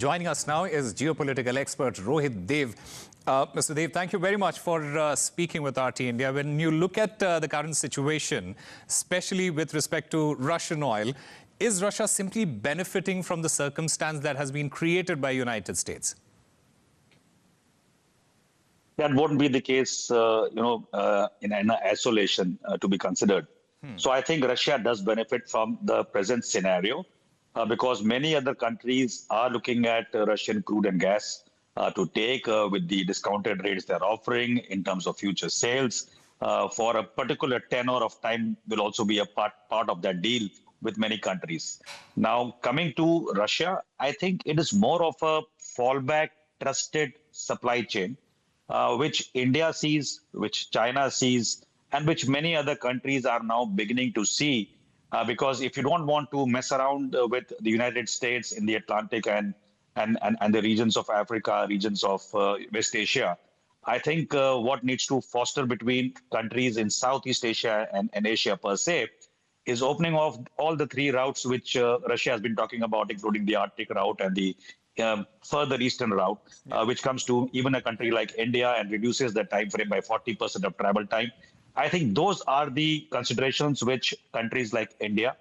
Joining us now is geopolitical expert Rohit Dev. Mr. Dev, thank you very much for speaking with RT India. When you look at the current situation, especially with respect to Russian oil, is Russia simply benefiting from the circumstance that has been created by United States? That won't be the case, in isolation to be considered. So I think Russia does benefit from the present scenario because many other countries are looking at Russian crude and gas to take with the discounted rates they're offering in terms of future sales for a particular tenor of time will also be a part of that deal with many countries. Now, coming to Russia, I think it is more of a fallback, trusted supply chain which India sees, which China sees, and which many other countries are now beginning to see. Because if you don't want to mess around with the United States in the Atlantic and the regions of Africa, regions of West Asia, I think what needs to foster between countries in Southeast Asia and Asia per se is opening off all the three routes which Russia has been talking about, including the Arctic route and the further eastern route, which comes to even a country like India and reduces the time frame by 40% of travel time. I think those are the considerations which countries like India,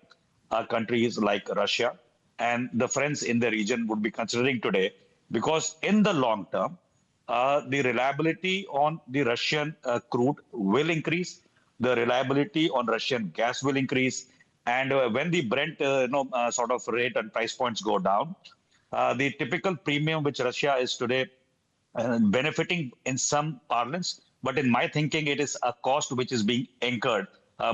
countries like Russia, and the friends in the region would be considering today, because in the long term, the reliability on the Russian crude will increase, the reliability on Russian gas will increase, and when the Brent sort of rate and price points go down, the typical premium which Russia is today benefiting in some parlance, but in my thinking, it is a cost which is being incurred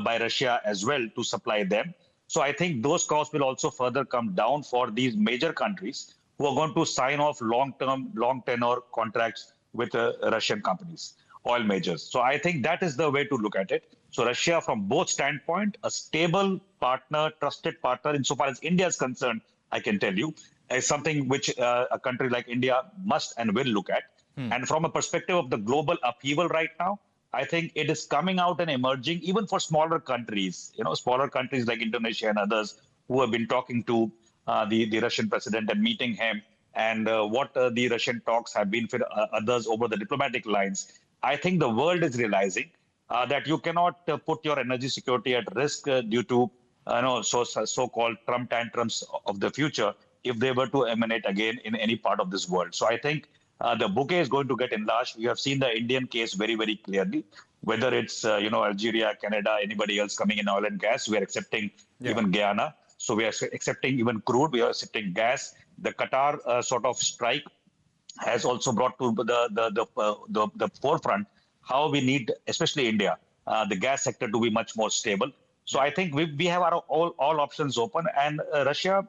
by Russia as well to supply them. So I think those costs will also further come down for these major countries who are going to sign off long-term, long-tenor contracts with Russian companies, oil majors. So I think that is the way to look at it. So Russia, from both standpoint, a stable partner, trusted partner, insofar as India is concerned, I can tell you, is something which a country like India must and will look at. And from a perspective of the global upheaval right now, I think it is coming out and emerging even for smaller countries, smaller countries like Indonesia and others who have been talking to the Russian president and meeting him, and what the Russian talks have been for others over the diplomatic lines. I think the world is realizing that you cannot put your energy security at risk due to so-called Trump tantrums of the future if they were to emanate again in any part of this world. So I think the bouquet is going to get enlarged. We have seen the Indian case very, very clearly, whether it's, Algeria, Canada, anybody else coming in oil and gas. We are accepting even Guyana. So we are accepting even crude. We are accepting gas. The Qatar sort of strike has also brought to the forefront how we need, especially India, the gas sector to be much more stable. So I think we have our all options open, and Russia,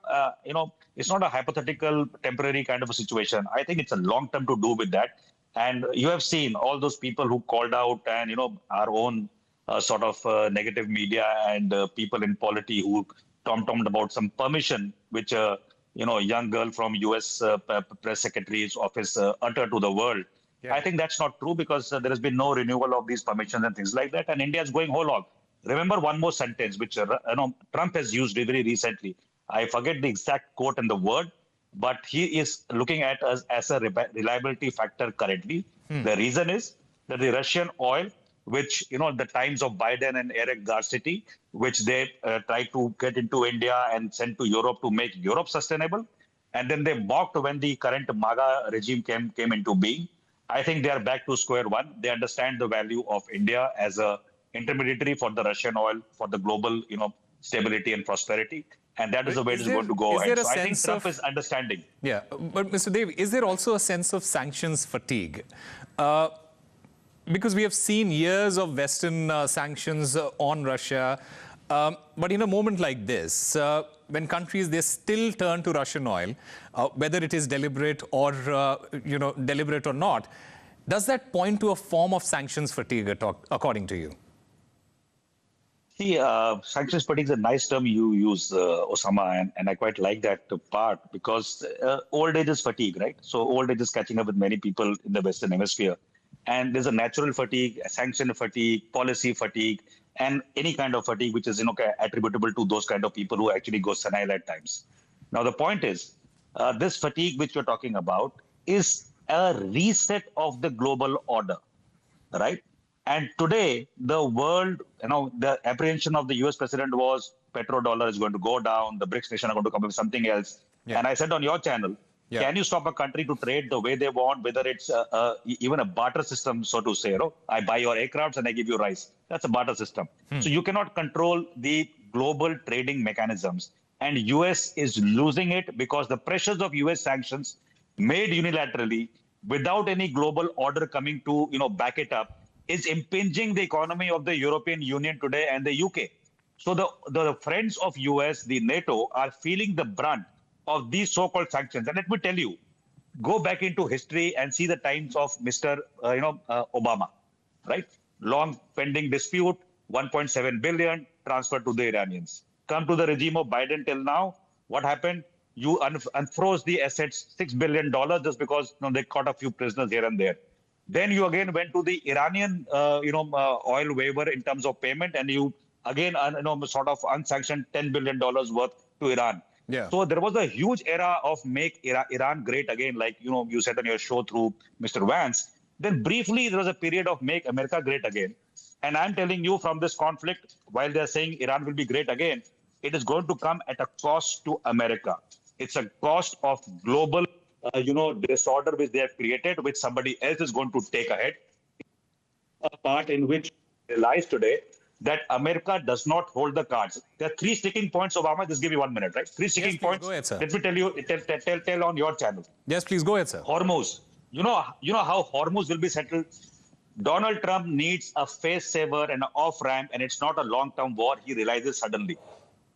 it's not a hypothetical temporary kind of a situation. I think it's a long term to do with that. And you have seen all those people who called out, and our own sort of negative media and people in polity who tommed about some permission which a young girl from U.S. press secretary's office uttered to the world. I think that's not true, because there has been no renewal of these permissions and things like that, and India is going whole hog. Remember one more sentence which Trump has used very recently. I forget the exact quote and the word, but he is looking at us as a reliability factor currently. The reason is that the Russian oil, which, the times of Biden and Eric Garcetti, which they tried to get into India and send to Europe to make Europe sustainable, and then they balked when the current MAGA regime came into being. I think they are back to square one. They understand the value of India as a intermediary for the Russian oil, for the global, stability and prosperity. And that is the way it is going to go ahead. So I think Trump is understanding. Yeah, but Mr. Dev, is there also a sense of sanctions fatigue? Because we have seen years of Western sanctions on Russia. But in a moment like this, when countries, they still turn to Russian oil, whether it is deliberate or, deliberate or not, does that point to a form of sanctions fatigue, according to you? See, sanctions fatigue is a nice term you use, Osama, and I quite like that part, because old age is fatigue, right? So old age is catching up with many people in the Western Hemisphere. And there's a natural fatigue, a sanction fatigue, policy fatigue, and any kind of fatigue which is attributable to those kind of people who actually go senile at times. Now, the point is, this fatigue which you're talking about is a reset of the global order, right? And today, the world, the apprehension of the US president was petrodollar is going to go down, the BRICS nation are going to come up with something else. Yeah. And I said on your channel, Yeah. can you stop a country to trade the way they want, whether it's even a barter system, so to say, I buy your aircrafts and I give you rice. That's a barter system. So you cannot control the global trading mechanisms. And US is losing it because the pressures of US sanctions made unilaterally without any global order coming to, back it up, is impinging the economy of the European Union today and the UK. So the friends of US, the NATO, are feeling the brunt of these so-called sanctions. And let me tell you, go back into history and see the times of Mr. Obama, right? Long pending dispute, 1.7 billion transferred to the Iranians. Come to the regime of Biden till now, what happened? You unfroze the assets, $6 billion just because they caught a few prisoners here and there. Then you again went to the Iranian, oil waiver in terms of payment, and you again, sort of unsanctioned $10 billion worth to Iran. Yeah. So there was a huge era of make Iran great again, like, you said on your show through Mr. Vance. Then briefly, there was a period of make America great again. And I'm telling you from this conflict, while they're saying Iran will be great again, it is going to come at a cost to America. It's a cost of global, disorder which they have created, which somebody else is going to take ahead. A part in which lies today that America does not hold the cards. There are three sticking points, Obama. Just give me 1 minute, right? Three sticking points. Go ahead, sir. Let me tell you, tell on your channel. Yes, please go ahead, sir. Hormuz. You know how Hormuz will be settled? Donald Trump needs a face saver and an off-ramp, and it's not a long-term war. He realizes suddenly.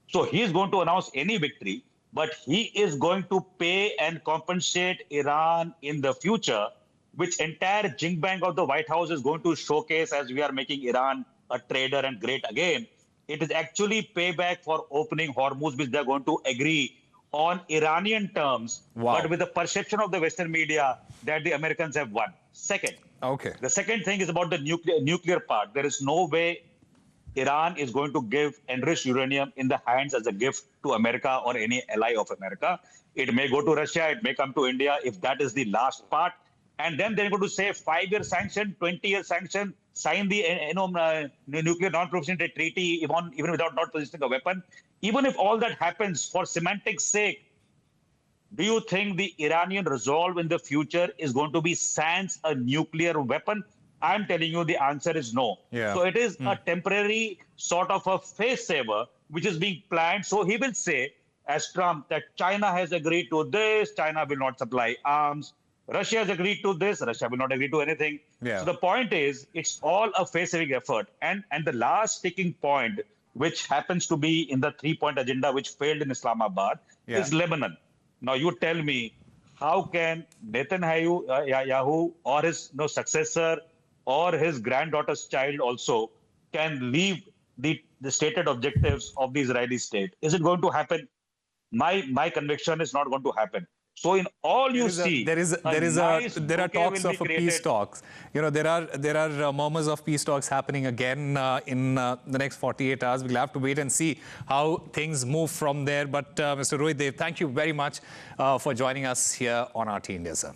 So he's going to announce any victory, but he is going to pay and compensate Iran in the future, which entire jingbang of the White House is going to showcase as we are making Iran a trader and great again. It is actually payback for opening Hormuz, which they're going to agree on Iranian terms, but with the perception of the Western media that the Americans have won. Second, the second thing is about the nuclear part. There is no way Iran is going to give enriched uranium in the hands as a gift to America or any ally of America. It may go to Russia, it may come to India if that is the last part. And then they're going to say 5-year sanction, 20-year sanction, sign the nuclear non-proliferation treaty even without not possessing a weapon. Even if all that happens for semantics' sake, do you think the Iranian resolve in the future is going to be sans a nuclear weapon? I'm telling you the answer is no. Yeah. So it is a temporary sort of a face saver which is being planned. So he will say, as Trump, that China has agreed to this, China will not supply arms. Russia has agreed to this, Russia will not agree to anything. Yeah. So the point is, it's all a face-saving effort. And the last sticking point, which happens to be in the 3-point agenda, which failed in Islamabad, is Lebanon. Now you tell me, how can Netanyahu or his successor or his granddaughter's child also can leave the stated objectives of the Israeli state? Is it going to happen? My conviction is not going to happen. So in all you see, there are talks of peace talks. There are murmurs of peace talks happening again in the next 48 hours. We'll have to wait and see how things move from there. But Mr. Rohit Dev, thank you very much for joining us here on RT India, sir.